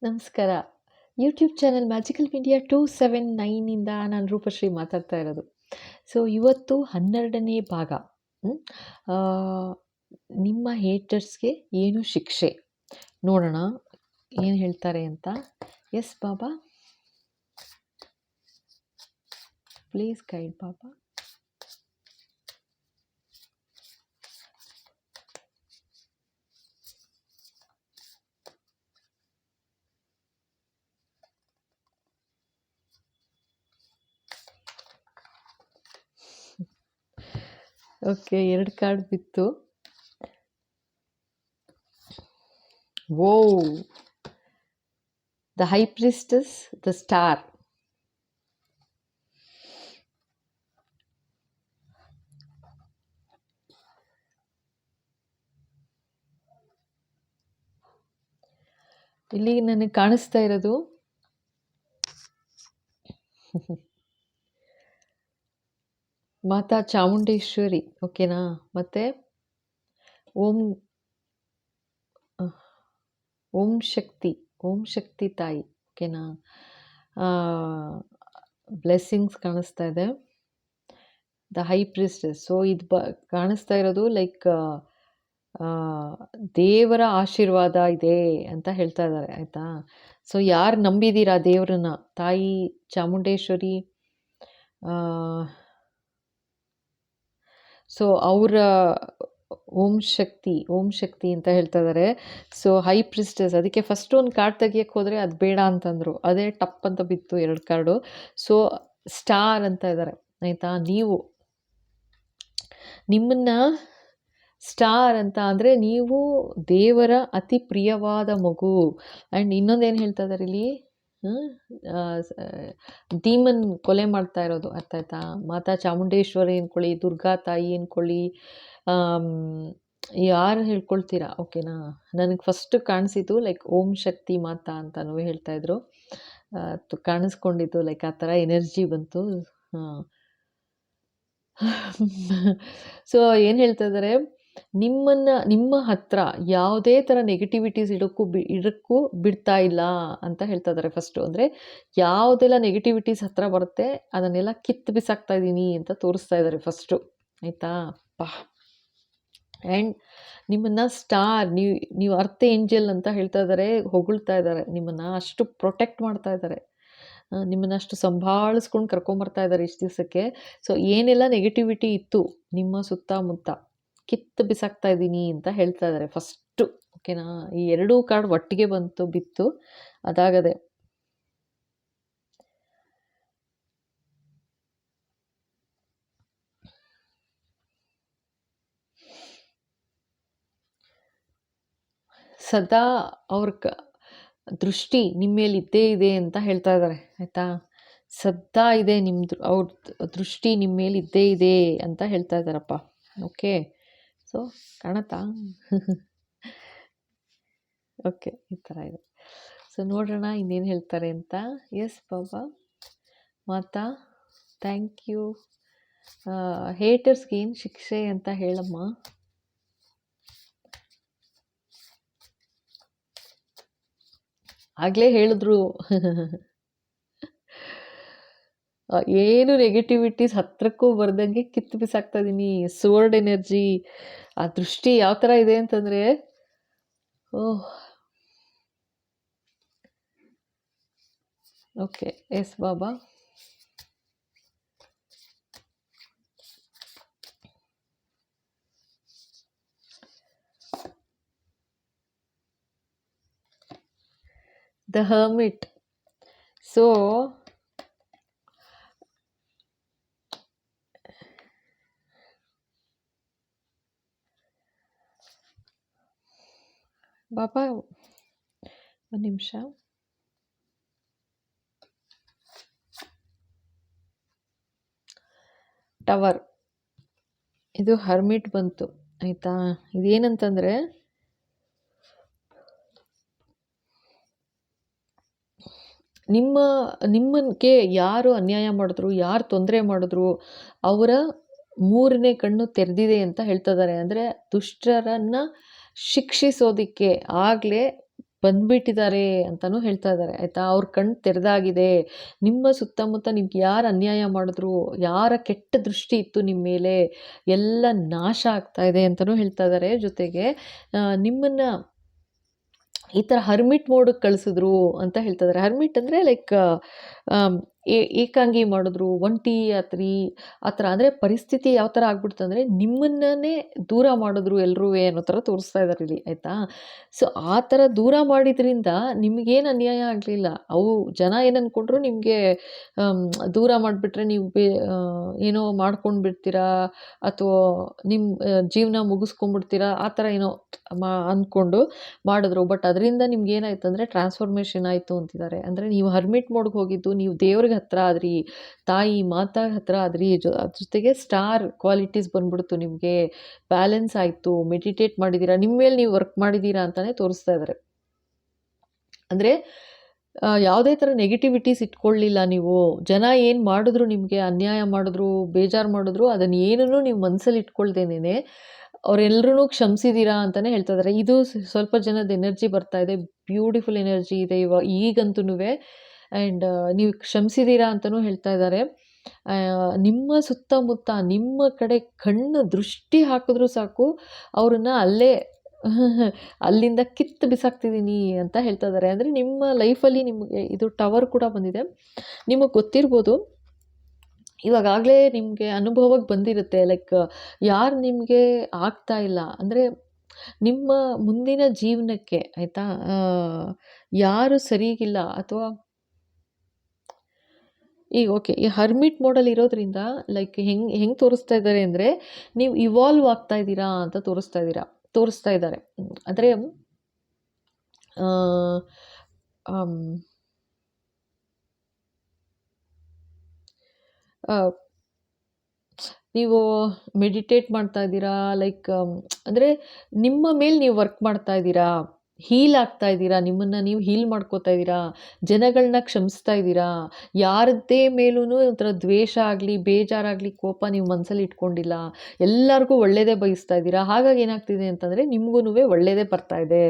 ನಮಸ್ಕಾರ. YouTube channel magical media 279 ನಾನು ರೂಪಶ್ರೀ ಮಾತಾಡ್ತಾ ಇರೋದು. ಸೊ ಇವತ್ತು 12ನೇ ಭಾಗ. ಹ್ಮ್. ಆ, ನಿಮ್ಮ ಹೇಟರ್ಸ್‌ಗೆ ಏನು ಶಿಕ್ಷೆ? ನೋಡೋಣ ಏನು ಹೇಳ್ತಾರೆ ಅಂತ. Yes Baba, please guide Baba. Okay, 2 card ಬಿತ್ತು. Whoa, the high priestess, the star. ಇಲ್ಲಿ ನನಗೆ ಕಾಣಿಸ್ತಾ ಇರೋದು ಮಾತಾ ಚಾಮುಂಡೇಶ್ವರಿ, ಓಕೆನಾ? ಮತ್ತೆ ಓಂ ಓಂ ಶಕ್ತಿ ತಾಯಿ, ಓಕೆನಾ? ಬ್ಲೆಸ್ಸಿಂಗ್ಸ್ ಕಾಣಿಸ್ತಾ ಇದೆ. The high ಪ್ರಿಸ್ಟೆಸ್. ಸೊ ಇದು ಕಾಣಿಸ್ತಾ ಇರೋದು ಲೈಕ್ ದೇವರ ಆಶೀರ್ವಾದ ಇದೆ ಅಂತ ಹೇಳ್ತಾ ಇದ್ದಾರೆ, ಆಯಿತಾ? ಸೊ ಯಾರು ನಂಬಿದ್ದೀರಾ ದೇವ್ರನ್ನ, ತಾಯಿ ಚಾಮುಂಡೇಶ್ವರಿ, ಸೊ ಅವರ ಓಂ ಶಕ್ತಿ ಅಂತ ಹೇಳ್ತಾ ಇದ್ದಾರೆ. ಸೊ ಹೈ ಪ್ರಿಸ್ಟೆಸ್, ಅದಕ್ಕೆ ಫಸ್ಟ್ ಒಂದು ಕಾರ್ಡ್ ತೆಗಿಯಕ್ಕೆ ಹೋದರೆ ಅದು ಬೇಡ ಅಂತಂದರು, ಅದೇ ಟಪ್ ಅಂತ ಬಿತ್ತು 2 ಕಾರ್ಡು. ಸೊ ಸ್ಟಾರ್ ಅಂತ ಇದ್ದಾರೆ, ಆಯಿತಾ? ನಿಮ್ಮನ್ನ ಸ್ಟಾರ್ ಅಂತ ಅಂದರೆ ನೀವು ದೇವರ ಅತಿ ಪ್ರಿಯವಾದ ಮಗು. ಆ್ಯಂಡ್ ಇನ್ನೊಂದೇನು ಹೇಳ್ತಾ ಇದ್ದಾರೆ ಇಲ್ಲಿ, ಡೀಮನ್ ಕೊಲೆ ಮಾಡ್ತಾ ಇರೋದು, ಅರ್ಥ ಆಯ್ತಾ? ಮಾತಾ ಚಾಮುಂಡೇಶ್ವರಿ ಅಂದ್ಕೊಳ್ಳಿ, ದುರ್ಗಾ ತಾಯಿ ಅಂದ್ಕೊಳ್ಳಿ, ಯಾರು ಹೇಳ್ಕೊಳ್ತೀರಾ, ಓಕೆನಾ? ನನಗೆ ಫಸ್ಟ್ ಕಾಣಿಸಿದ್ದು ಲೈಕ್ ಓಂ ಶಕ್ತಿ ಮಾತಾ ಅಂತನೂ ಹೇಳ್ತಾಯಿದ್ರು, ಕಾಣಿಸ್ಕೊಂಡಿದ್ದು ಲೈಕ್ ಆ ಥರ ಎನರ್ಜಿ ಬಂತು. ಸೊ ಏನು ಹೇಳ್ತಾ ಇದ್ದಾರೆ, ನಿಮ್ಮ ಹತ್ರ ಯಾವುದೇ ಥರ ನೆಗೆಟಿವಿಟೀಸ್ ಇಡಕ್ಕೂ ಬಿಡ್ತಾ ಇಲ್ಲ ಅಂತ ಹೇಳ್ತಾ ಇದ್ದಾರೆ. ಫಸ್ಟು ಅಂದರೆ ಯಾವುದೆಲ್ಲ ನೆಗೆಟಿವಿಟೀಸ್ ಹತ್ರ ಬರುತ್ತೆ ಅದನ್ನೆಲ್ಲ ಕಿತ್ತು ಬಿಸಾಕ್ತಾ ಇದ್ದೀನಿ ಅಂತ ತೋರಿಸ್ತಾ ಇದ್ದಾರೆ ಫಸ್ಟು, ಆಯಿತಾ? ಆ್ಯಂಡ್ ನಿಮ್ಮನ್ನು ಸ್ಟಾರ್, ನೀವು ಅರ್ತ್ ಏಂಜಲ್ ಅಂತ ಹೇಳ್ತಾ ಇದ್ದಾರೆ, ಹೊಗಳ್ತಾ ಇದ್ದಾರೆ ನಿಮ್ಮನ್ನು, ಅಷ್ಟು ಪ್ರೊಟೆಕ್ಟ್ ಮಾಡ್ತಾ ಇದ್ದಾರೆ, ನಿಮ್ಮನ್ನು ಅಷ್ಟು ಸಂಭಾಳಿಸ್ಕೊಂಡು ಕರ್ಕೊಂಬರ್ತಾ ಇದ್ದಾರೆ ಇಷ್ಟು ದಿವಸಕ್ಕೆ. ಸೊ ಏನೆಲ್ಲ ನೆಗೆಟಿವಿಟಿ ಇತ್ತು ನಿಮ್ಮ ಸುತ್ತಮುತ್ತ ಕಿತ್ತು ಬಿಸಾಕ್ತಾ ಇದ್ದೀನಿ ಅಂತ ಹೇಳ್ತಾ ಇದ್ದಾರೆ ಫಸ್ಟು, ಓಕೆನಾ? ಈ 2 ಕಾರ್ಡ್ ಒಟ್ಟಿಗೆ ಬಿತ್ತು, ಅದಾಗದೆ. ಸದಾ ಅವ್ರ ದೃಷ್ಟಿ ನಿಮ್ಮ ಮೇಲೆ ಇದ್ದೇ ಇದೆ ಅಂತ ಹೇಳ್ತಾ ಇದ್ದಾರೆ, ಆಯಿತಾ? ಸದಾ ಇದೆ ಅವ್ರ ದೃಷ್ಟಿ ನಿಮ್ಮ ಮೇಲೆ ಇದ್ದೇ ಇದೆ ಅಂತ ಹೇಳ್ತಾ ಇದ್ದಾರಪ್ಪ, ಓಕೆ? ಸೊ ಕಾಣತ್ತಾ? ಓಕೆ, ಈ ಥರ ಇದೆ. ಸೊ ನೋಡೋಣ ಇನ್ನೇನು ಹೇಳ್ತಾರೆ ಅಂತ. Yes Baba Mata, thank you. ಹೇಟರ್ಸ್ಗೆ ಏನು ಶಿಕ್ಷೆ ಅಂತ ಹೇಳಮ್ಮ. ಆಗಲೇ ಹೇಳಿದ್ರು ಏನು ನೆಗೆಟಿವಿಟೀಸ್ ಹತ್ರಕ್ಕೂ ಬರ್ದಂಗೆ ಕಿತ್ತು ಬಿಸಾಕ್ತಾ ಇದ್ದೀನಿ. ಸ್ವರ್ಡ್ ಎನರ್ಜಿ, ಆ ದೃಷ್ಟಿ ಯಾವ ಥರ ಇದೆ ಅಂತಂದರೆ, oh, okay. Yes Baba, the hermit. So Baba ಒಂದು ನಿಮಿಷ. ಟವರ್, ಇದು ಹರ್ಮಿಟ್ ಬಂತು, ಆಯಿತಾ? ಇದೇನಂತಂದರೆ ನಿಮ್ಮಕ್ಕೆ ಯಾರು ಅನ್ಯಾಯ ಮಾಡಿದ್ರು, ಯಾರು ತೊಂದರೆ ಮಾಡಿದ್ರು ಅವರ 3ನೇ ಕಣ್ಣು ತೆರೆದಿದೆ ಅಂತ ಹೇಳ್ತಾ ಇದ್ದಾರೆ. ಅಂದರೆ ದುಷ್ಟರನ್ನು ಶಿಕ್ಷಿಸೋದಕ್ಕೆ ಆಗಲೇ ಬಂದ್ಬಿಟ್ಟಿದ್ದಾರೆ ಅಂತಲೂ ಹೇಳ್ತಾ ಇದ್ದಾರೆ ಆಯಿತಾ. ಅವ್ರ ಕಣ್ಣು ತೆರೆದಾಗಿದೆ. ನಿಮ್ಮ ಸುತ್ತಮುತ್ತ ನಿಮ್ಗೆ ಯಾರು ಅನ್ಯಾಯ ಮಾಡಿದ್ರು, ಯಾರ ಕೆಟ್ಟ ದೃಷ್ಟಿ ಇತ್ತು ನಿಮ್ಮ ಮೇಲೆ, ಎಲ್ಲ ನಾಶ ಆಗ್ತಾ ಇದೆ ಅಂತಲೂ ಹೇಳ್ತಾ ಇದ್ದಾರೆ. ಜೊತೆಗೆ ನಿಮ್ಮನ್ನು ಈ ಥರ ಹರ್ಮಿಟ್ ಮೋಡಕ್ಕೆ ಕಳಿಸಿದ್ರು ಅಂತ ಹೇಳ್ತಾ ಇದ್ದಾರೆ. ಹರ್ಮಿಟ್ ಅಂದರೆ ಲೈಕ್ ಏಕಾಂಗಿ ಮಾಡಿದ್ರು, ಒಂಟಿ ಆ ಥರ ಅಂದರೆ ಪರಿಸ್ಥಿತಿ ಯಾವ ಥರ ಆಗ್ಬಿಡ್ತಂದರೆ ನಿಮ್ಮನ್ನೇ ದೂರ ಮಾಡಿದ್ರು ಎಲ್ಲರೂ ಅನ್ನೋ ಥರ ತೋರಿಸ್ತಾ ಇದ್ದಾರೆ ಇಲ್ಲಿ ಆಯಿತಾ. ಸೊ ಆ ಥರ ದೂರ ಮಾಡಿದ್ರಿಂದ ನಿಮಗೇನು ಅನ್ಯಾಯ ಆಗಲಿಲ್ಲ. ಅವು ಜನ ಏನು ಅಂದ್ಕೊಂಡ್ರು, ನಿಮಗೆ ದೂರ ಮಾಡಿಬಿಟ್ರೆ ನೀವು ಏನೋ ಮಾಡ್ಕೊಂಡು ಬಿಡ್ತೀರಾ ಅಥವಾ ನಿಮ್ಮ ಜೀವನ ಮುಗಿಸ್ಕೊಂಡ್ಬಿಡ್ತೀರಾ ಆ ಥರ ಏನೋ ಅಂದ್ಕೊಂಡು ಮಾಡಿದ್ರು. ಬಟ್ ಅದರಿಂದ ನಿಮ್ಗೆ ಏನಾಯ್ತು ಅಂದರೆ ಟ್ರಾನ್ಸ್ಫಾರ್ಮೇಷನ್ ಆಯಿತು ಅಂತಿದ್ದಾರೆ. ಅಂದರೆ ನೀವು ಹರ್ಮಿಟ್ ಮೋಡ್ಗೆ ಹೋಗಿದ್ದು, ನೀವು ದೇವ್ರಿಗೆ ಹತ್ರ ಆದ್ರಿ, ತಾಯಿ ಮಾತಾ ಹತ್ರ ಆದ್ರಿ, ಅದ್ರ ಜೊತೆಗೆ ಸ್ಟಾರ್ ಕ್ವಾಲಿಟೀಸ್ ಬಂದ್ಬಿಡ್ತು ನಿಮಗೆ, ಬ್ಯಾಲೆನ್ಸ್ ಆಯಿತು, ಮೆಡಿಟೇಟ್ ಮಾಡಿದ್ದೀರಾ, ನಿಮ್ಮ ಮೇಲೆ ನೀವು ವರ್ಕ್ ಮಾಡಿದ್ದೀರಾ ಅಂತಲೇ ತೋರಿಸ್ತಾ ಇದ್ದಾರೆ. ಅಂದರೆ ಯಾವುದೇ ಥರ ನೆಗೆಟಿವಿಟೀಸ್ ಇಟ್ಕೊಳ್ಳಿಲ್ಲ ನೀವು. ಜನ ಏನು ಮಾಡಿದ್ರು, ನಿಮಗೆ ಅನ್ಯಾಯ ಮಾಡಿದ್ರು, ಬೇಜಾರು ಮಾಡಿದ್ರು, ಅದನ್ನು ಏನೂ ನೀವು ಮನಸ್ಸಲ್ಲಿ ಇಟ್ಕೊಳ್ದೇನೆ ಅವರೆಲ್ಲರೂ ಕ್ಷಮಿಸಿದ್ದೀರಾ ಅಂತಲೇ ಹೇಳ್ತಾ ಇದ್ದಾರೆ. ಇದು ಸ್ವಲ್ಪ ಜನದ ಎನರ್ಜಿ ಬರ್ತಾ ಇದೆ, ಬ್ಯೂಟಿಫುಲ್ ಎನರ್ಜಿ ಇದೆ ಈಗಂತೂ. ಆ್ಯಂಡ್ ನೀವು ಕ್ಷಮಿಸಿದ್ದೀರಾ ಅಂತಲೂ ಹೇಳ್ತಾ ಇದ್ದಾರೆ. ನಿಮ್ಮ ಸುತ್ತಮುತ್ತ ನಿಮ್ಮ ಕಡೆ ಕಣ್ಣು ದೃಷ್ಟಿ ಹಾಕಿದ್ರೂ ಸಾಕು, ಅವ್ರನ್ನ ಅಲ್ಲಿಂದ ಕಿತ್ತು ಬಿಸಾಕ್ತಿದ್ದೀನಿ ಅಂತ ಹೇಳ್ತಾ ಇದ್ದಾರೆ. ಅಂದರೆ ನಿಮ್ಮ ಲೈಫಲ್ಲಿ ನಿಮಗೆ ಇದು ಟವರ್ ಕೂಡ ಬಂದಿದೆ. ನಿಮಗೆ ಗೊತ್ತಿರ್ಬೋದು, ಇವಾಗಲೇ ನಿಮಗೆ ಅನುಭವಕ್ಕೆ ಬಂದಿರುತ್ತೆ, ಲೈಕ್ ಯಾರು ನಿಮಗೆ ಆಗ್ತಾ ಇಲ್ಲ ಅಂದರೆ ನಿಮ್ಮ ಮುಂದಿನ ಜೀವನಕ್ಕೆ ಆಯಿತಾ, ಯಾರು ಸರಿಗಿಲ್ಲ ಅಥವಾ ಈಗ ಓಕೆ, ಈ ಹರ್ಮಿಟ್ ಮೋಡಲ್ಲಿ ಇರೋದ್ರಿಂದ ಲೈಕ್ ಹೆಂಗೆ ತೋರಿಸ್ತಾ ಇದ್ದಾರೆ ಅಂದರೆ ನೀವು ಇವಾಲ್ವ್ ಆಗ್ತಾ ಇದ್ದೀರಾ ಅಂತ ತೋರಿಸ್ತಾ ಇದ್ದಾರೆ. ಅಂದರೆ ನೀವು ಮೆಡಿಟೇಟ್ ಮಾಡ್ತಾ ಇದ್ದೀರಾ, ಲೈಕ್ ಅಂದರೆ ನಿಮ್ಮ ಮೇಲೆ ನೀವು ವರ್ಕ್ ಮಾಡ್ತಾ ಇದ್ದೀರಾ, ಹೀಲ್ ಆಗ್ತಾ ಇದ್ದೀರಾ, ನಿಮ್ಮನ್ನು ನೀವು ಹೀಲ್ ಮಾಡ್ಕೋತಾ ಇದ್ದೀರಾ, ಜನಗಳನ್ನ ಕ್ಷಮಿಸ್ತಾ ಇದ್ದೀರಾ, ಯಾರದ್ದೇ ಮೇಲೂ ಒಂಥರ ದ್ವೇಷ ಆಗಲಿ, ಬೇಜಾರಾಗಲಿ, ಕೋಪ ನೀವು ಮನಸ್ಸಲ್ಲಿ ಇಟ್ಕೊಂಡಿಲ್ಲ, ಎಲ್ಲರಿಗೂ ಒಳ್ಳೆಯದೇ ಬಯಸ್ತಾ ಇದ್ದೀರಾ. ಹಾಗಾಗಿ ಏನಾಗ್ತಿದೆ ಅಂತಂದರೆ ನಿಮಗೂ ಒಳ್ಳೆಯದೇ ಬರ್ತಾ ಇದೆ.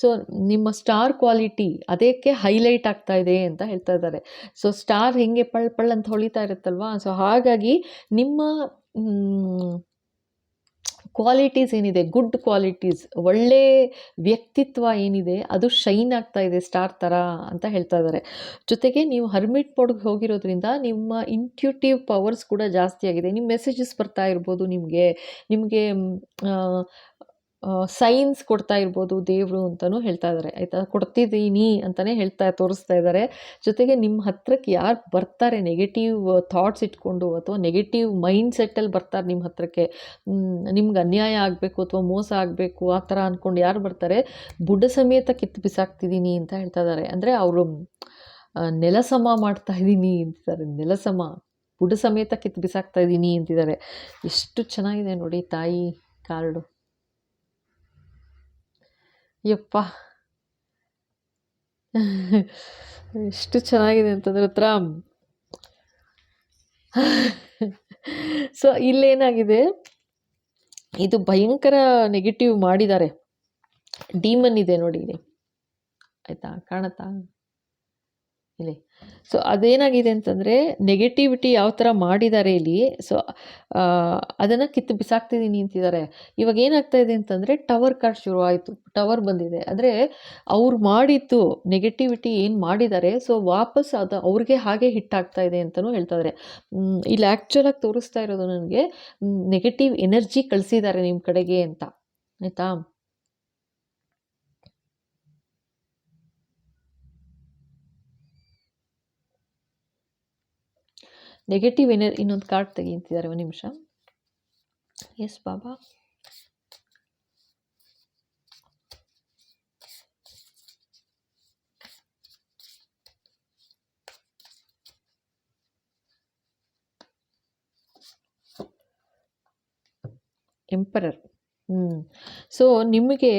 ಸೊ ನಿಮ್ಮ ಸ್ಟಾರ್ ಕ್ವಾಲಿಟಿ ಅದಕ್ಕೆ ಹೈಲೈಟ್ ಆಗ್ತಾ ಇದೆ ಅಂತ ಹೇಳ್ತಾ ಇದ್ದಾರೆ. ಸೊ ಸ್ಟಾರ್ ಹೆಂಗೆ ಪಳ್ ಅಂತ ಹೊಳಿತಾ ಇರುತ್ತಲ್ವಾ, ಸೊ ಹಾಗಾಗಿ ನಿಮ್ಮ ಕ್ವಾಲಿಟೀಸ್ ಏನಿದೆ, ಗುಡ್ ಕ್ವಾಲಿಟೀಸ್, ಒಳ್ಳೆ ವ್ಯಕ್ತಿತ್ವ ಏನಿದೆ ಅದು ಶೈನ್ ಆಗ್ತಾ ಇದೆ ಸ್ಟಾರ್ ಥರ ಅಂತ ಹೇಳ್ತಾ ಇದ್ದಾರೆ. ಜೊತೆಗೆ ನೀವು ಹರ್ಮಿಟ್ ಮೋಡ್ಗೆ ಹೋಗಿರೋದ್ರಿಂದ ನಿಮ್ಮ ಇಂಟ್ಯೂಟಿವ್ ಪವರ್ಸ್ ಕೂಡ ಜಾಸ್ತಿ ಆಗಿದೆ. ನಿಮ್ಮ ಮೆಸೇಜಸ್ ಬರ್ತಾ ಇರ್ಬೋದು, ನಿಮಗೆ ಸೈನ್ಸ್ ಕೊಡ್ತಾ ಇರ್ಬೋದು ದೇವರು ಅಂತಲೂ ಹೇಳ್ತಾ ಇದ್ದಾರೆ ಆಯಿತಾ. ಕೊಡ್ತಿದ್ದೀನಿ ಅಂತಲೇ ತೋರಿಸ್ತಾ ಇದ್ದಾರೆ. ಜೊತೆಗೆ ನಿಮ್ಮ ಹತ್ರಕ್ಕೆ ಯಾರು ಬರ್ತಾರೆ ನೆಗೆಟಿವ್ ಥಾಟ್ಸ್ ಇಟ್ಕೊಂಡು ಅಥವಾ ನೆಗೆಟಿವ್ ಮೈಂಡ್ ಸೆಟ್ಟಲ್ಲಿ ಬರ್ತಾರೆ ನಿಮ್ಮ ಹತ್ರಕ್ಕೆ, ನಿಮ್ಗೆ ಅನ್ಯಾಯ ಆಗಬೇಕು ಅಥವಾ ಮೋಸ ಆಗಬೇಕು ಆ ಥರ ಅಂದ್ಕೊಂಡು ಯಾರು ಬರ್ತಾರೆ, ಬುಡ ಸಮೇತ ಕಿತ್ತು ಬಿಸಾಕ್ತಿದ್ದೀನಿ ಅಂತ ಹೇಳ್ತಾ ಇದ್ದಾರೆ. ಅಂದರೆ ಅವರು ನೆಲಸಮ ಮಾಡ್ತಾ ಇದ್ದೀನಿ ಅಂತಿದ್ದಾರೆ. ನೆಲಸಮ ಬುಡ ಸಮೇತ ಕಿತ್ತು ಬಿಸಾಕ್ತಾ ಇದ್ದೀನಿ ಅಂತಿದ್ದಾರೆ. ಎಷ್ಟು ಚೆನ್ನಾಗಿದೆ ನೋಡಿ ತಾಯಿ ಕಾರ್ಡು. ಯಪ್ಪ ಎಷ್ಟು ಚೆನ್ನಾಗಿದೆ ಅಂತಂದ್ರೆ ಹತ್ರ. ಸೊ ಇಲ್ಲೇನಾಗಿದೆ, ಇದು ಭಯಂಕರ ನೆಗೆಟಿವ್ ಮಾಡಿದ್ದಾರೆ, ಡೀಮನ್ ಇದೆ ನೋಡಿ ಇಲ್ಲಿ ಆಯಿತಾ, ಕಾಣುತ್ತಾ ಇಲ್ಲಿ. ಸೊ ಅದೇನಾಗಿದೆ ಅಂತಂದರೆ ನೆಗೆಟಿವಿಟಿ ಯಾವ ಥರ ಮಾಡಿದ್ದಾರೆ ಇಲ್ಲಿ. ಸೊ ಅದನ್ನು ಕಿತ್ತು ಬಿಸಾಕ್ತಿದ್ದೀನಿ ಅಂತಿದ್ದಾರೆ. ಇವಾಗ ಏನಾಗ್ತಾ ಇದೆ ಅಂತಂದರೆ ಟವರ್ ಕಾರ್ಡ್ ಶುರು ಆಯಿತು, ಟವರ್ ಬಂದಿದೆ. ಅಂದರೆ ಅವ್ರು ಮಾಡಿದ್ದು ನೆಗೆಟಿವಿಟಿ ಏನು ಮಾಡಿದ್ದಾರೆ, ಸೊ ವಾಪಸ್ ಅದು ಅವ್ರಿಗೆ ಹಾಗೆ ಹಿಟ್ಟಾಗ್ತಾ ಇದೆ ಅಂತಲೂ ಹೇಳ್ತಾ ಇದ್ದಾರೆ. ಇಲ್ಲಿ ಆ್ಯಕ್ಚುಲಾಗಿ ತೋರಿಸ್ತಾ ಇರೋದು ನನಗೆ ನೆಗೆಟಿವ್ ಎನರ್ಜಿ ಕಳಿಸಿದ್ದಾರೆ ನಿಮ್ಮ ಕಡೆಗೆ ಅಂತ ಆಯಿತಾ. ನೆಗೆಟಿವ್ ಇನ್ನೊಂದು ಕಾರ್ಡ್ ತೆಗಿತಿದ್ದಾರೆ, ಒಂದು ನಿಮಿಷ. ಎಸ್ ಬಾಬಾ. ಎಂಪರರ್. ಸೊ ನಿಮಗೆ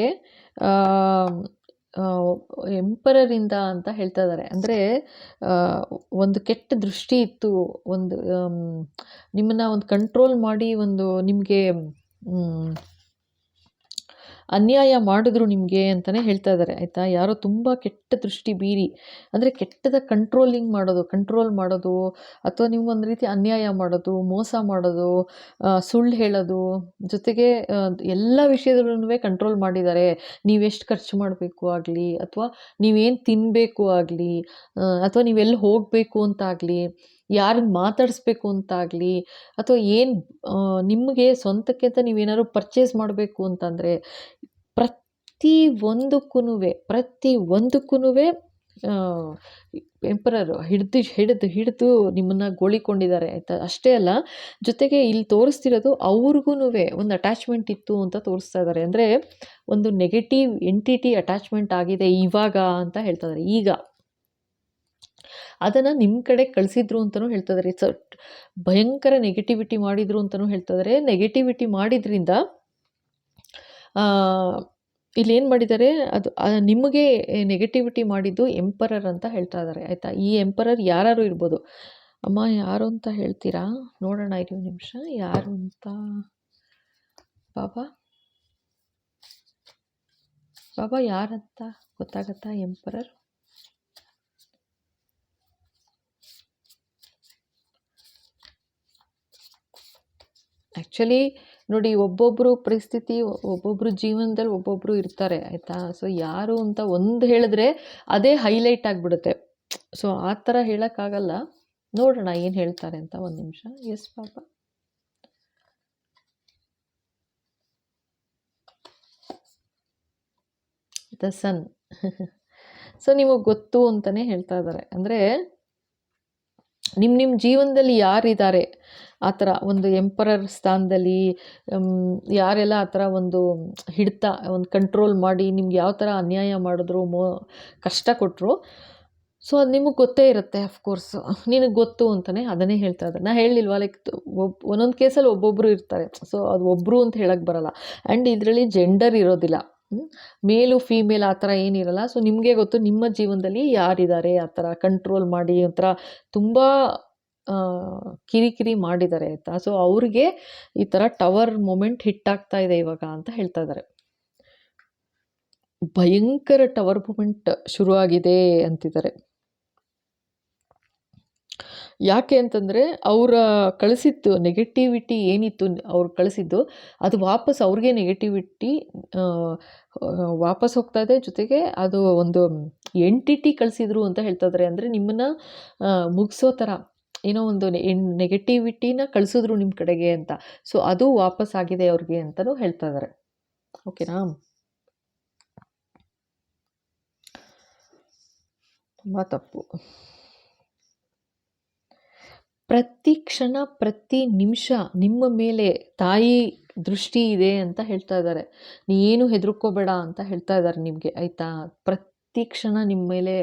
ಎಂಪರರಿಂದ ಅಂತ ಹೇಳ್ತಾ ಇದ್ದಾರೆ. ಅಂದರೆ ಒಂದು ಕೆಟ್ಟ ದೃಷ್ಟಿ ಇತ್ತು, ಒಂದು ನಿಮ್ಮನ್ನು ಒಂದು ಕಂಟ್ರೋಲ್ ಮಾಡಿ ಒಂದು ನಿಮಗೆ ಅನ್ಯಾಯ ಮಾಡಿದ್ರು ನಿಮಗೆ ಅಂತಲೇ ಹೇಳ್ತಾ ಇದ್ದಾರೆ ಆಯಿತಾ. ಯಾರೋ ತುಂಬ ಕೆಟ್ಟ ದೃಷ್ಟಿ ಬೀರಿ ಅಂದರೆ ಕೆಟ್ಟದ ಕಂಟ್ರೋಲ್ ಮಾಡೋದು ಅಥವಾ ನೀವು ಒಂದು ರೀತಿ ಅನ್ಯಾಯ ಮಾಡೋದು, ಮೋಸ ಮಾಡೋದು, ಸುಳ್ಳು ಹೇಳೋದು, ಜೊತೆಗೆ ಎಲ್ಲ ವಿಷಯದಲ್ಲೂ ಕಂಟ್ರೋಲ್ ಮಾಡಿದ್ದಾರೆ. ನೀವೆಷ್ಟು ಖರ್ಚು ಮಾಡಬೇಕು ಆಗಲಿ, ಅಥವಾ ನೀವೇನು ತಿನ್ನಬೇಕು ಆಗಲಿ, ಅಥವಾ ನೀವೆಲ್ಲಿ ಹೋಗಬೇಕು ಅಂತಾಗಲಿ, ಯಾರನ್ನ ಮಾತಾಡಿಸ್ಬೇಕು ಅಂತಾಗಲಿ, ಅಥವಾ ಏನು ನಿಮಗೆ ಸ್ವಂತಕ್ಕೆ ಅಂತ ನೀವೇನಾದ್ರು ಪರ್ಚೇಸ್ ಮಾಡಬೇಕು ಅಂತಂದರೆ ಪ್ರತಿ ಒಂದಕ್ಕೂ ಎಂಪರರು ಹಿಡಿದು ನಿಮ್ಮನ್ನು ಗೋಳಿಕೊಂಡಿದ್ದಾರೆ ಆಯಿತಾ. ಅಷ್ಟೇ ಅಲ್ಲ, ಜೊತೆಗೆ ಇಲ್ಲಿ ತೋರಿಸ್ತಿರೋದು ಅವ್ರಿಗೂ ಒಂದು ಅಟ್ಯಾಚ್ಮೆಂಟ್ ಇತ್ತು ಅಂತ ತೋರಿಸ್ತಾ ಇದ್ದಾರೆ. ಅಂದರೆ ಒಂದು ನೆಗೆಟಿವ್ ಎಂಟಿಟಿ ಅಟ್ಯಾಚ್ಮೆಂಟ್ ಆಗಿದೆ ಇವಾಗ ಅಂತ ಹೇಳ್ತಾ ಇದ್ದಾರೆ. ಈಗ ಅದನ್ನು ನಿಮ್ಮ ಕಡೆ ಕಳಿಸಿದ್ರು ಅಂತಲೂ ಹೇಳ್ತಾ ಇದ್ದಾರೆ. ಭಯಂಕರ ನೆಗೆಟಿವಿಟಿ ಮಾಡಿದ್ರು ಅಂತಲೂ ಹೇಳ್ತಾ ಇದ್ದಾರೆ. ನೆಗೆಟಿವಿಟಿ ಮಾಡಿದ್ರಿಂದ ಇಲ್ಲೇನು ಮಾಡಿದ್ದಾರೆ, ಅದು ನಿಮಗೆ ನೆಗೆಟಿವಿಟಿ ಮಾಡಿದ್ದು ಎಂಪರರ್ ಅಂತ ಹೇಳ್ತಾ ಇದ್ದಾರೆ ಆಯಿತಾ. ಈ ಎಂಪರರ್ ಯಾರು ಇರ್ಬೋದು. ಅಮ್ಮ ಯಾರು ಅಂತ ಹೇಳ್ತೀರಾ? ನೋಡೋಣ ಇರಿ ಒಂದು ನಿಮಿಷ, ಯಾರು ಅಂತ. ಬಾಬಾ ಯಾರಂತ ಗೊತ್ತಾಗತ್ತಾ ಎಂಪರರ್? ಆ್ಯಕ್ಚುಲಿ ನೋಡಿ, ಒಬ್ಬೊಬ್ಬರು ಪರಿಸ್ಥಿತಿ, ಒಬ್ಬೊಬ್ಬರು ಜೀವನದಲ್ಲಿ ಒಬ್ಬೊಬ್ಬರು ಇರ್ತಾರೆ ಆಯಿತಾ. ಸೊ ಯಾರು ಅಂತ ಒಂದು ಹೇಳಿದ್ರೆ ಅದೇ ಹೈಲೈಟ್ ಆಗಿಬಿಡುತ್ತೆ. ಸೊ ಆ ಥರ ಹೇಳೋಕ್ಕಾಗಲ್ಲ. ನೋಡೋಣ ಏನು ಹೇಳ್ತಾರೆ ಅಂತ. ಒಂದು ನಿಮಿಷ. ಎಸ್ ಪಾಪ, ದ ಸನ್. ಸೊ ನಿಮಗೆ ಗೊತ್ತು ಅಂತಲೇ ಹೇಳ್ತಾ ಇದ್ದಾರೆ. ಅಂದರೆ ನಿಮ್ಮ ಜೀವನದಲ್ಲಿ ಯಾರಿದ್ದಾರೆ ಆ ಥರ ಒಂದು ಎಂಪರರ್ ಸ್ಥಾನದಲ್ಲಿ, ಯಾರೆಲ್ಲ ಆ ಥರ ಒಂದು ಒಂದು ಕಂಟ್ರೋಲ್ ಮಾಡಿ ನಿಮ್ಗೆ ಯಾವ ಥರ ಅನ್ಯಾಯ ಮಾಡಿದ್ರು, ಕಷ್ಟ ಕೊಟ್ಟರು, ಸೊ ಅದು ನಿಮಗೆ ಗೊತ್ತೇ ಇರುತ್ತೆ. ಅಫ್ಕೋರ್ಸ್ ನಿನಗೆ ಗೊತ್ತು ಅಂತಲೇ ಅದನ್ನೇ ಹೇಳ್ತಾ ಇದ್ದಾರೆ. ನಾನು ಹೇಳಿಲ್ವಾ, ಲೈಕ್ ಒಂದೊಂದು ಕೇಸಲ್ಲಿ ಒಬ್ಬೊಬ್ಬರು ಇರ್ತಾರೆ. ಸೊ ಅದು ಒಬ್ಬರು ಅಂತ ಹೇಳಕ್ಕೆ ಬರಲ್ಲ. ಆ್ಯಂಡ್ ಇದರಲ್ಲಿ ಜೆಂಡರ್ ಇರೋದಿಲ್ಲ, ಮೇಲು ಫೀಮೇಲ್ ಆ ಥರ ಏನಿರಲ್ಲ. ಸೊ ನಿಮಗೆ ಗೊತ್ತು ನಿಮ್ಮ ಜೀವನದಲ್ಲಿ ಯಾರಿದ್ದಾರೆ ಆ ಥರ ಕಂಟ್ರೋಲ್ ಮಾಡಿ ಒಂಥರ ತುಂಬ ಕಿರಿಕಿರಿ ಮಾಡಿದ್ದಾರೆ ಆಯಿತಾ. ಸೊ ಅವ್ರಿಗೆ ಈ ಥರ ಟವರ್ ಮೂಮೆಂಟ್ ಹಿಟ್ಟಾಗ್ತಾ ಇದೆ ಇವಾಗ ಅಂತ ಹೇಳ್ತಾ ಇದ್ದಾರೆ. ಭಯಂಕರ ಟವರ್ ಮೂಮೆಂಟ್ ಶುರುವಾಗಿದೆ ಅಂತಿದ್ದಾರೆ. ಯಾಕೆ ಅಂತಂದರೆ ಅವರ ಕಳಿಸಿದ್ದು ನೆಗೆಟಿವಿಟಿ ಏನಿತ್ತು, ಅವ್ರು ಕಳಿಸಿದ್ದು ಅದು ವಾಪಸ್ ಅವ್ರಿಗೆ ನೆಗೆಟಿವಿಟಿ ವಾಪಸ್ ಹೋಗ್ತಾ ಇದೆ. ಜೊತೆಗೆ ಅದು ಒಂದು ಎಂಟಿಟಿ ಕಳಿಸಿದ್ರು ಅಂತ ಹೇಳ್ತಾ ಇದ್ದಾರೆ. ಅಂದರೆ ನಿಮ್ಮನ್ನು ಮುಗಿಸೋ ಥರ ಏನೋ ಒಂದು ನೆಗೆಟಿವಿಟಿನ ಕಳಿಸಿದ್ರು ನಿಮ್ಮ ಕಡೆಗೆ ಅಂತ. ಸೊ ಅದು ವಾಪಸ್ ಆಗಿದೆ ಅವ್ರಿಗೆ ಅಂತಲೂ ಹೇಳ್ತಾ ಇದ್ದಾರೆ. ಓಕೆನಾ? ತುಂಬ ತಪ್ಪು. ಪ್ರತಿ ಕ್ಷಣ ಪ್ರತಿ ನಿಮಿಷ ನಿಮ್ಮ ಮೇಲೆ ತಾಯಿ ದೃಷ್ಟಿ ಇದೆ ಅಂತ ಹೇಳ್ತಾ ಇದ್ದಾರೆ. ನೀನು ಹೆದರ್ಕೋಬೇಡ ಅಂತ ಹೇಳ್ತಾ ಇದ್ದಾರೆ ನಿಮಗೆ ಆಯಿತಾ. ಪ್ರತಿ ಕ್ಷಣ ನಿಮ್ಮ ಮೇಲೆ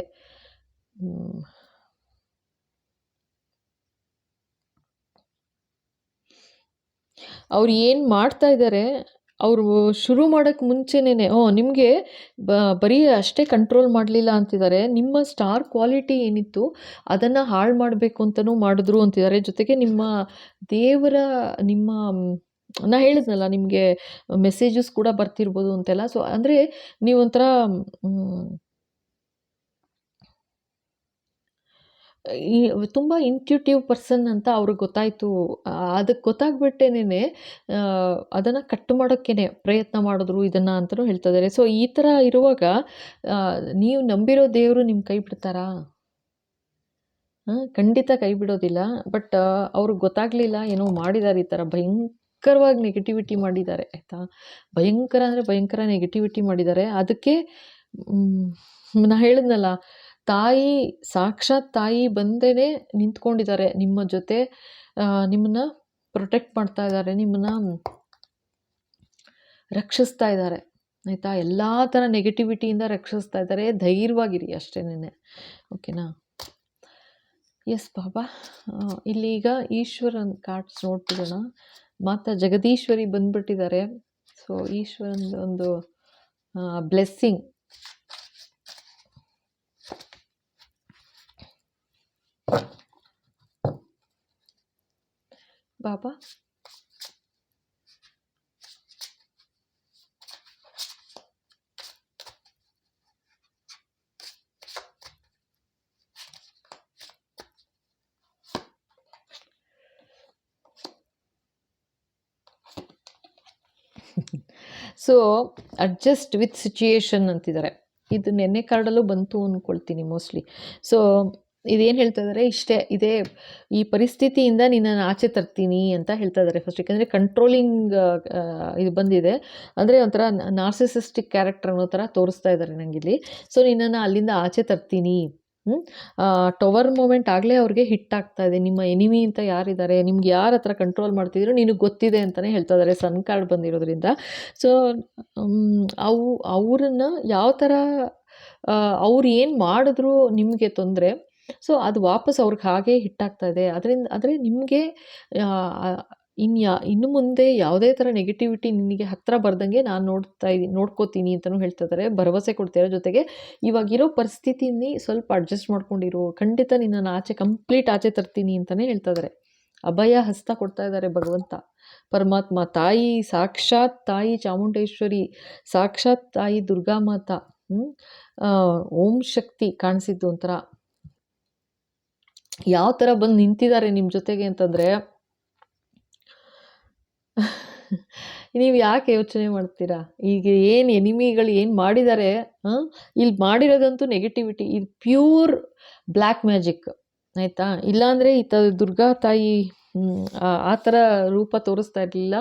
ಅವ್ರು ಏನು ಮಾಡ್ತಾ ಇದ್ದಾರೆ, ಅವರು ಶುರು ಮಾಡೋಕ್ಕೆ ಮುಂಚೆನೇ ನಿಮಗೆ ಬರೀ ಅಷ್ಟೇ ಕಂಟ್ರೋಲ್ ಮಾಡಲಿಲ್ಲ ಅಂತಿದ್ದಾರೆ. ನಿಮ್ಮ ಸ್ಟಾರ್ ಕ್ವಾಲಿಟಿ ಏನಿತ್ತು ಅದನ್ನು ಹಾಳು ಮಾಡಬೇಕು ಅಂತಲೂ ಮಾಡಿದ್ರು ಅಂತಿದ್ದಾರೆ. ಜೊತೆಗೆ ನಿಮ್ಮ ದೇವರ ನಾ ಹೇಳಿದ್ನಲ್ಲ, ನಿಮಗೆ ಮೆಸೇಜಸ್ ಕೂಡ ಬರ್ತಿರ್ಬೋದು ಅಂತೆಲ್ಲ. ಸೊ ಅಂದರೆ ನೀವೊಂಥರ ತುಂಬ ಇಂಟ್ಯೂಟಿವ್ ಪರ್ಸನ್ ಅಂತ ಅವ್ರಿಗೆ ಗೊತ್ತಾಯಿತು. ಅದಕ್ಕೆ ಗೊತ್ತಾಗ್ಬಿಟ್ಟೇನೆ ಅದನ್ನು ಕಟ್ ಮಾಡೋಕ್ಕೇ ಪ್ರಯತ್ನ ಮಾಡಿದ್ರು ಇದನ್ನು ಅಂತಲೂ ಹೇಳ್ತಾ ಇದ್ದಾರೆ. ಸೊ ಈ ಥರ ಇರುವಾಗ ನೀವು ನಂಬಿರೋ ದೇವರು ನಿಮ್ಮ ಕೈ ಬಿಡ್ತಾರಾ? ಖಂಡಿತ ಕೈ ಬಿಡೋದಿಲ್ಲ. ಬಟ್ ಅವ್ರಿಗೆ ಗೊತ್ತಾಗಲಿಲ್ಲ, ಏನೋ ಮಾಡಿದ್ದಾರೆ, ಈ ಥರ ಭಯಂಕರವಾಗಿ ನೆಗೆಟಿವಿಟಿ ಮಾಡಿದ್ದಾರೆ ಆಯಿತಾ. ಭಯಂಕರ ಅಂದರೆ ಭಯಂಕರ ನೆಗೆಟಿವಿಟಿ ಮಾಡಿದ್ದಾರೆ. ಅದಕ್ಕೆ ನಾ ಹೇಳಿದ್ನಲ್ಲ, ಸಾಕ್ಷಾತ್ ತಾಯಿ ಬಂದೇ ನಿಂತ್ಕೊಂಡಿದ್ದಾರೆ ನಿಮ್ಮ ಜೊತೆ. ನಿಮ್ಮನ್ನ ಪ್ರೊಟೆಕ್ಟ್ ಮಾಡ್ತಾ ಇದ್ದಾರೆ, ನಿಮ್ಮನ್ನ ರಕ್ಷಿಸ್ತಾ ಇದ್ದಾರೆ ಆಯಿತಾ. ಎಲ್ಲ ಥರ ನೆಗೆಟಿವಿಟಿಯಿಂದ ರಕ್ಷಿಸ್ತಾ ಇದ್ದಾರೆ. ಧೈರ್ಯವಾಗಿರಿ ಅಷ್ಟೇನೆ. ಓಕೆನಾ? ಎಸ್ ಬಾಬಾ. ಇಲ್ಲೀಗ ಈಶ್ವರನ್ ಕಾರ್ಡ್ಸ್ ನೋಡ್ತಿರೋಣ. ಮಾತಾ ಜಗದೀಶ್ವರಿ ಬಂದ್ಬಿಟ್ಟಿದ್ದಾರೆ. ಸೊ ಈಶ್ವರನ್ ಒಂದು blessing. Baba so adjust with situation ಅಂತಿದ್ದಾರೆ. ಇದು ನೆನ್ನೆ ಕಾರ್ಡಲ್ಲೂ ಬಂತು ಅಂದ್ಕೊಳ್ತೀನಿ ಮೋಸ್ಟ್ಲಿ. ಸೊ ಇದೇನು ಹೇಳ್ತಾ ಇದ್ದಾರೆ, ಇಷ್ಟೇ ಇದೇ ಈ ಪರಿಸ್ಥಿತಿಯಿಂದ ನಿನ್ನನ್ನು ಆಚೆ ತರ್ತೀನಿ ಅಂತ ಹೇಳ್ತಾ ಇದ್ದಾರೆ ಫಸ್ಟ್. ಯಾಕಂದರೆ ಕಂಟ್ರೋಲಿಂಗ್ ಇದು ಬಂದಿದೆ, ಅಂದರೆ ಒಂಥರ ನಾರ್ಸಿಸಿಸ್ಟಿಕ್ ಕ್ಯಾರೆಕ್ಟರ್ ಅನ್ನೋ ಥರ ತೋರಿಸ್ತಾ ಇದ್ದಾರೆ ನನಗಿಲ್ಲಿ. ಸೊ ನಿನ್ನನ್ನು ಅಲ್ಲಿಂದ ಆಚೆ ತರ್ತೀನಿ. ಟವರ್ ಮೂಮೆಂಟ್ ಆಗಲೇ ಅವ್ರಿಗೆ ಹಿಟ್ ಆಗ್ತಾ ಇದೆ. ನಿಮ್ಮ ಎನಿಮಿ ಅಂತ ಯಾರಿದ್ದಾರೆ, ನಿಮ್ಗೆ ಯಾರ ಹತ್ರ ಕಂಟ್ರೋಲ್ ಮಾಡ್ತಿದ್ದೀರೋ ನಿನಗೆ ಗೊತ್ತಿದೆ ಅಂತಲೇ ಹೇಳ್ತಾ ಇದ್ದಾರೆ, ಸನ್ ಕಾರ್ಡ್ ಬಂದಿರೋದ್ರಿಂದ. ಸೊ ಅವ್ರನ್ನ ಯಾವ ಥರ ಅವ್ರು ಏನು ಮಾಡಿದ್ರು ನಿಮಗೆ ತೊಂದರೆ, ಸೊ ಅದು ವಾಪಸ್ ಅವ್ರಿಗೆ ಹಾಗೇ ಹಿಟ್ಟಾಗ್ತಾ ಇದೆ. ಅದರಿಂದ ಆದರೆ ನಿಮಗೆ ಇನ್ನು ಮುಂದೆ ಯಾವುದೇ ಥರ ನೆಗೆಟಿವಿಟಿ ನಿನಗೆ ಹತ್ತಿರ ಬರ್ದಂಗೆ ನಾನು ನೋಡ್ಕೋತೀನಿ ಅಂತಲೂ ಹೇಳ್ತಾ ಇದ್ದಾರೆ, ಭರವಸೆ ಕೊಡ್ತಿರೋ ಜೊತೆಗೆ ಇವಾಗಿರೋ ಪರಿಸ್ಥಿತಿನಿ ಸ್ವಲ್ಪ ಅಡ್ಜಸ್ಟ್ ಮಾಡ್ಕೊಂಡಿರು, ಖಂಡಿತ ನಿನ್ನನ್ನು ಆಚೆ ಕಂಪ್ಲೀಟ್ ಆಚೆ ತರ್ತೀನಿ ಅಂತಲೇ ಹೇಳ್ತಾ ಇದ್ದಾರೆ. ಅಭಯ ಹಸ್ತ ಕೊಡ್ತಾ ಇದ್ದಾರೆ ಭಗವಂತ ಪರಮಾತ್ಮ. ತಾಯಿ, ಸಾಕ್ಷಾತ್ ತಾಯಿ ಚಾಮುಂಡೇಶ್ವರಿ, ಸಾಕ್ಷಾತ್ ತಾಯಿ ದುರ್ಗಾ ಮಾತಾ, ಓಂ ಶಕ್ತಿ ಕಾಣಿಸಿದ್ದು ಒಂಥರ ಯಾವ ಥರ ಬಂದು ನಿಂತಿದ್ದಾರೆ ನಿಮ್ಮ ಜೊತೆಗೆ ಅಂತಂದರೆ ನೀವು ಯಾಕೆ ಯೋಚನೆ ಮಾಡ್ತೀರಾ? ಈಗ ಏನು ಎನಿಮಿಗಳು ಏನು ಮಾಡಿದ್ದಾರೆ, ಇಲ್ಲಿ ಮಾಡಿರೋದಂತೂ ನೆಗೆಟಿವಿಟಿ, ಇದು ಪ್ಯೂರ್ ಬ್ಲ್ಯಾಕ್ ಮ್ಯಾಜಿಕ್ ಆಯಿತಾ. ಇಲ್ಲಾಂದರೆ ದುರ್ಗಾ ತಾಯಿ ಆ ಥರ ರೂಪ ತೋರಿಸ್ತಾ ಇರಲಿಲ್ಲ.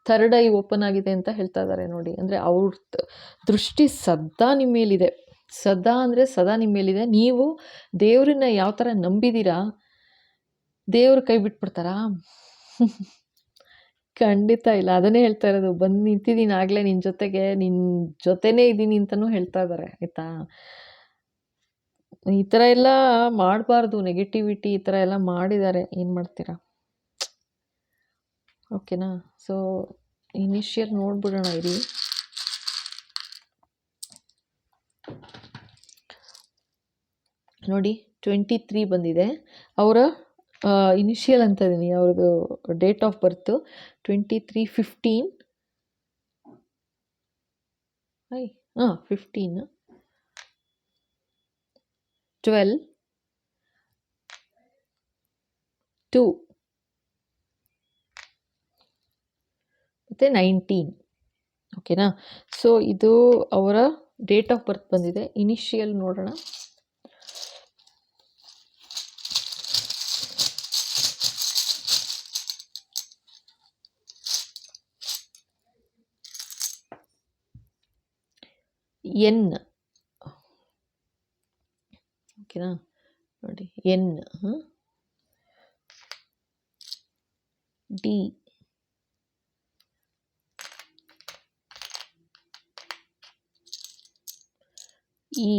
ಥರ್ಡ್ ಐ ಓಪನ್ ಆಗಿದೆ ಅಂತ ಹೇಳ್ತಾ ಇದ್ದಾರೆ ನೋಡಿ. ಅಂದರೆ ಅವ್ರ ದೃಷ್ಟಿ ಸದಾ ನಿಮ್ಮ ಮೇಲಿದೆ, ಸದಾ ಅಂದರೆ ಸದಾ ನಿಮ್ಮ ಮೇಲಿದೆ. ನೀವು ದೇವ್ರನ್ನ ಯಾವ ಥರ ನಂಬಿದ್ದೀರಾ, ದೇವ್ರು ಕೈ ಬಿಟ್ಬಿಡ್ತಾರಾ? ಖಂಡಿತ ಇಲ್ಲ. ಅದನ್ನೇ ಹೇಳ್ತಾ ಇರೋದು, ಬಂದು ನಿಂತಿದ್ದೀನಿ ಆಗಲೇ ನಿನ್ನ ಜೊತೆಗೆ, ನಿನ್ನ ಜೊತೆನೇ ಇದ್ದೀನಿ ಅಂತಲೂ ಹೇಳ್ತಾ ಇದ್ದಾರೆ ಆಯಿತಾ. ಈ ಥರ ಎಲ್ಲ ಮಾಡಬಾರ್ದು, ನೆಗೆಟಿವಿಟಿ ಈ ಥರ ಎಲ್ಲ ಮಾಡಿದ್ದಾರೆ, ಏನು ಮಾಡ್ತೀರಾ? ಓಕೆನಾ. ಸೊ ಇನಿಷಿಯಲ್ ನೋಡ್ಬಿಡೋಣ ಇರಿ. ನೋಡಿ 23 ಬಂದಿದೆ. ಅವರ ಇನಿಷಿಯಲ್ ಅಂತ ಇದ್ದೀನಿ, ಅವ್ರದ್ದು ಡೇಟ್ ಆಫ್ ಬರ್ತು 23/15. 15 12/2 ಮತ್ತು 19. ಓಕೆನಾ. ಸೊ ಇದು ಅವರ ಡೇಟ್ ಆಫ್ ಬರ್ತ್ ಬಂದಿದೆ. ಇನಿಷಿಯಲ್ ನೋಡೋಣ. ಎನ್. ಓಕೆನಾ. ನೋಡಿ ಎನ್, ಡಿ, ಇ,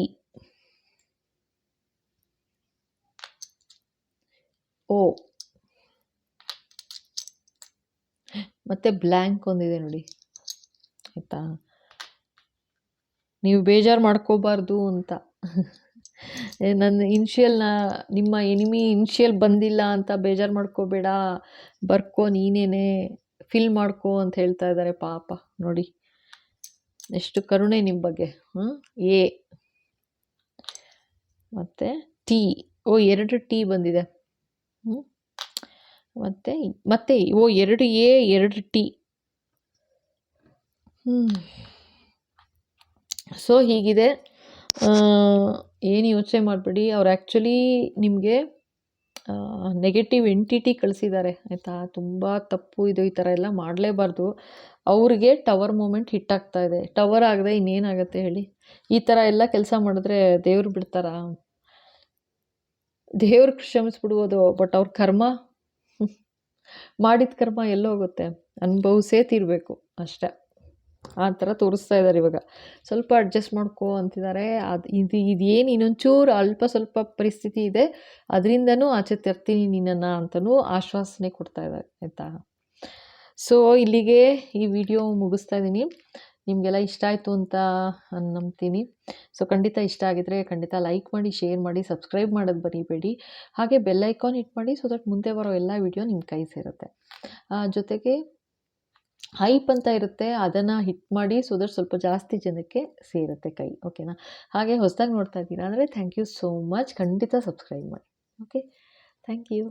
ಓ ಮತ್ತು ಬ್ಲ್ಯಾಂಕ್ ಒಂದಿದೆ ನೋಡಿ ಆಯಿತಾ. ನೀವು ಬೇಜಾರು ಮಾಡ್ಕೋಬಾರ್ದು ಅಂತ. ನನ್ನ ಇನ್ಷಿಯಲ್ನ ನಿಮ್ಮ ಎನಿಮಿ ಇನ್ಷಿಯಲ್ ಬಂದಿಲ್ಲ ಅಂತ ಬೇಜಾರು ಮಾಡ್ಕೋಬೇಡ, ಬರ್ಕೋ ನೀನೇನೆ, ಫಿಲ್ ಮಾಡ್ಕೋ ಅಂತ ಹೇಳ್ತಾ ಇದ್ದಾರೆ ಪಾಪ. ನೋಡಿ ಎಷ್ಟು ಕರುಣೆ ನಿಮ್ಮ ಬಗ್ಗೆ. ಎ ಮತ್ತು ಟಿ, ಓ 2 ಟಿ ಬಂದಿದೆ. ಮತ್ತೆ ಓ 2 ಎ 2 ಟಿ. ಸೊ ಹೀಗಿದೆ. ಏನು ಯೋಚನೆ ಮಾಡಬೇಡಿ. ಅವ್ರು ಆ್ಯಕ್ಚುಲಿ ನಿಮಗೆ ನೆಗೆಟಿವ್ ಎಂಟಿಟಿ ಕಳಿಸಿದ್ದಾರೆ ಆಯಿತಾ. ತುಂಬ ತಪ್ಪು ಇದು, ಈ ಥರ ಎಲ್ಲ ಮಾಡಲೇಬಾರ್ದು. ಅವ್ರಿಗೆ ಟವರ್ ಮೂಮೆಂಟ್ ಹಿಟ್ಟಾಗ್ತಾ ಇದೆ. ಟವರ್ ಆಗದೆ ಇನ್ನೇನಾಗುತ್ತೆ ಹೇಳಿ? ಈ ಥರ ಎಲ್ಲ ಕೆಲಸ ಮಾಡಿದ್ರೆ ದೇವ್ರು ಬಿಡ್ತಾರಾ? ದೇವ್ರು ಕ್ಷಮಿಸ್ಬಿಡ್ಬೋದು, ಬಟ್ ಅವ್ರ ಕರ್ಮ, ಮಾಡಿದ ಕರ್ಮ ಎಲ್ಲೋಗುತ್ತೆ, ಅನುಭವಿಸೇ ತೀರಬೇಕು ಅಷ್ಟೇ. ಆ ಥರ ತೋರಿಸ್ತಾ ಇದ್ದಾರೆ ಇವಾಗ. ಸ್ವಲ್ಪ ಅಡ್ಜಸ್ಟ್ ಮಾಡ್ಕೋ ಅಂತಿದ್ದಾರೆ. ಇದೇನು ಇನ್ನೊಂಚೂರು ಅಲ್ಪ ಸ್ವಲ್ಪ ಪರಿಸ್ಥಿತಿ ಇದೆ, ಅದರಿಂದನೂ ಆಚೆ ತರ್ತೀನಿ ನಿನ್ನನ್ನು ಅಂತಲೂ ಆಶ್ವಾಸನೆ ಕೊಡ್ತಾ ಇದ್ದಾರೆ ಆಯಿತಾ. ಸೊ ಇಲ್ಲಿಗೆ ಈ ವಿಡಿಯೋ ಮುಗಿಸ್ತಾ ಇದ್ದೀನಿ. ನಿಮಗೆಲ್ಲ ಇಷ್ಟ ಆಯಿತು ಅಂತ ನಂಬ್ತೀನಿ. ಸೊ ಖಂಡಿತ ಇಷ್ಟ ಆಗಿದರೆ ಖಂಡಿತ ಲೈಕ್ ಮಾಡಿ, ಶೇರ್ ಮಾಡಿ, ಸಬ್ಸ್ಕ್ರೈಬ್ ಮಾಡೋದು ಮರಿಬೇಡಿ. ಹಾಗೆ ಬೆಲ್ ಐಕಾನ್ ಹಿಟ್ ಮಾಡಿ, ಸೊ ದಟ್ ಮುಂದೆ ಬರೋ ಎಲ್ಲ ವಿಡಿಯೋ ನಿಮ್ಮ ಕೈ ಸೇರುತ್ತೆ. ಜೊತೆಗೆ ಹೈಪ್ ಅಂತ ಇರುತ್ತೆ, ಅದನ್ನು ಹಿಟ್ ಮಾಡಿ, ಸೊ ದಟ್ ಸ್ವಲ್ಪ ಜಾಸ್ತಿ ಜನಕ್ಕೆ ಸೇರುತ್ತೆ ಕೈ. ಓಕೆನಾ. ಹಾಗೆ ಹೊಸದಾಗಿ ನೋಡ್ತಾ ಇದ್ದೀರಾ ಅಂದರೆ ಥ್ಯಾಂಕ್ ಯು ಸೋ ಮಚ್. ಖಂಡಿತ ಸಬ್ಸ್ಕ್ರೈಬ್ ಮಾಡಿ. Okay, thank you.